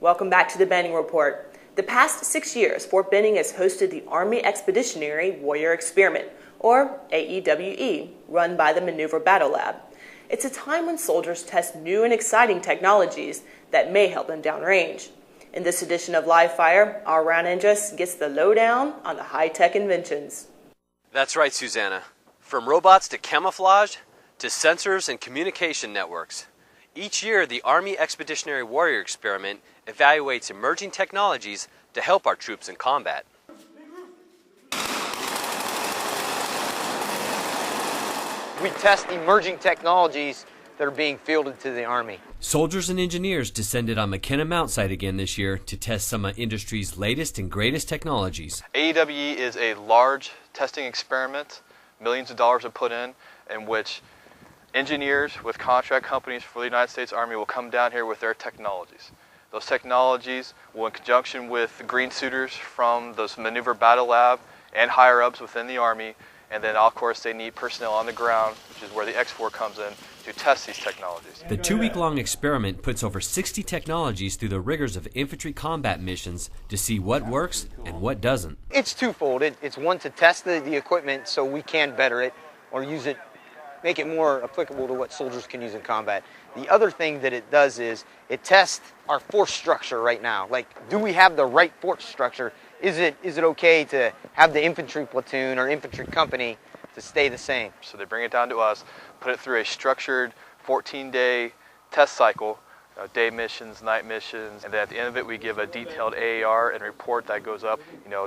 Welcome back to the Benning Report. The past 6 years, Fort Benning has hosted the Army Expeditionary Warrior Experiment, or AEWE, run by the Maneuver Battle Lab. It's a time when soldiers test new and exciting technologies that may help them downrange. In this edition of Live Fire, our Ron Andruss gets the lowdown on the high-tech inventions. That's right, Susanna. From robots to camouflage to sensors and communication networks. Each year, the Army Expeditionary Warrior Experiment evaluates emerging technologies to help our troops in combat. We test emerging technologies that are being fielded to the Army. Soldiers and engineers descended on McKenna Mount site again this year to test some of industry's latest and greatest technologies. AEWE is a large testing experiment, millions of dollars are put in which engineers with contract companies for the United States Army will come down here with their technologies. Those technologies will, in conjunction with green suiters from those Maneuver Battle Lab and higher-ups within the Army, and then of course they need personnel on the ground, which is where the X4 comes in, to test these technologies. The 2-week-long experiment puts over 60 technologies through the rigors of infantry combat missions to see what works and what doesn't. It's twofold. It's one, to test the equipment so we can better it or use it, make it more applicable to what soldiers can use in combat. The other thing that it does is it tests our force structure right now. Like, do we have the right force structure? Is it okay to have the infantry platoon or infantry company to stay the same? So they bring it down to us, put it through a structured 14-day test cycle, day missions, night missions, and then at the end of it we give a detailed AAR and report that goes up.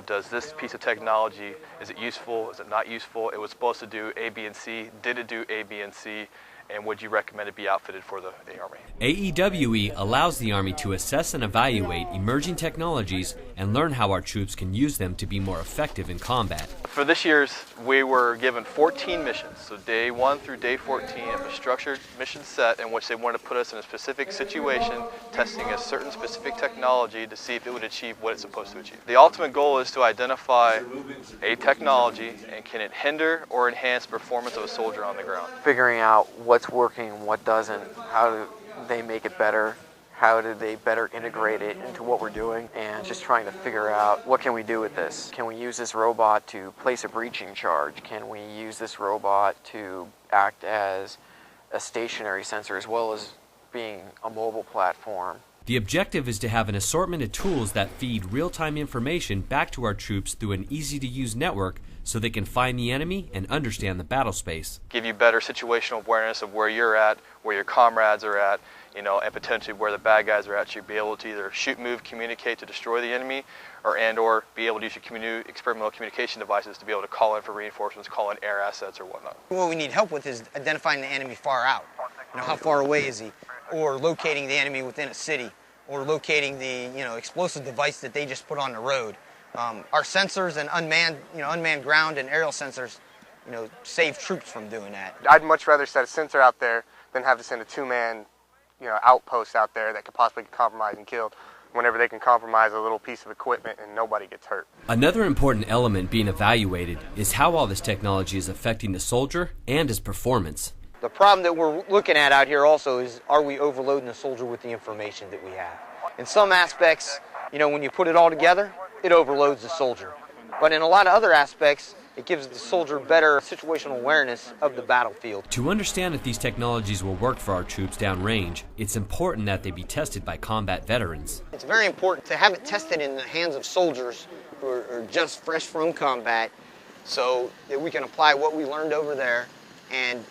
Does this piece of technology, is it useful, is it not useful? It was supposed to do A, B, and C. Did it do A, B, and C? And would you recommend it be outfitted for the Army? AEWE allows the Army to assess and evaluate emerging technologies and learn how our troops can use them to be more effective in combat. For this year's, we were given 14 missions, so day 1 through day 14 of a structured mission set in which they wanted to put us in a specific situation, testing a certain specific technology to see if it would achieve what it's supposed to achieve. The ultimate goal is to identify a technology and can it hinder or enhance performance of a soldier on the ground. Figuring out what's working and what doesn't, how do they make it better, how do they better integrate it into what we're doing, and just trying to figure out what can we do with this. Can we use this robot to place a breaching charge? Can we use this robot to act as a stationary sensor as well as being a mobile platform? The objective is to have an assortment of tools that feed real-time information back to our troops through an easy-to-use network so they can find the enemy and understand the battle space. Give you better situational awareness of where you're at, where your comrades are at, and potentially where the bad guys are at. You'll be able to either shoot, move, communicate to destroy the enemy, or be able to use your experimental communication devices to be able to call in for reinforcements, call in air assets or whatnot. What we need help with is identifying the enemy far out. How far away is he? Or locating the enemy within a city, or locating the explosive device that they just put on the road. Our sensors and unmanned ground and aerial sensors, save troops from doing that. I'd much rather set a sensor out there than have to send a 2-man, outpost out there that could possibly get compromised and killed. Whenever they can compromise a little piece of equipment and nobody gets hurt. Another important element being evaluated is how all this technology is affecting the soldier and his performance. The problem that we're looking at out here also is, are we overloading the soldier with the information that we have? In some aspects, when you put it all together, it overloads the soldier. But in a lot of other aspects, it gives the soldier better situational awareness of the battlefield. To understand if these technologies will work for our troops downrange, it's important that they be tested by combat veterans. It's very important to have it tested in the hands of soldiers who are just fresh from combat so that we can apply what we learned over there and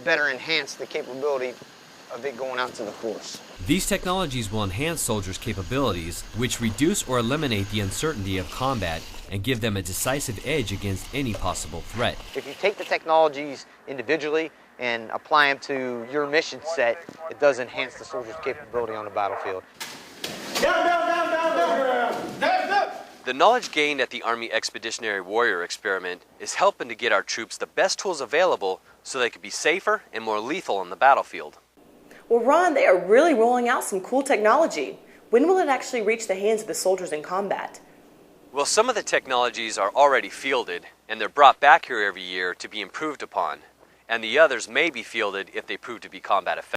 better enhance the capability of it going out to the force. These technologies will enhance soldiers' capabilities, which reduce or eliminate the uncertainty of combat and give them a decisive edge against any possible threat. If you take the technologies individually and apply them to your mission set, it does enhance the soldier's capability on the battlefield. The knowledge gained at the Army Expeditionary Warrior Experiment is helping to get our troops the best tools available so they can be safer and more lethal on the battlefield. Well, Ron, they are really rolling out some cool technology. When will it actually reach the hands of the soldiers in combat? Well, some of the technologies are already fielded, and they're brought back here every year to be improved upon, and the others may be fielded if they prove to be combat effective.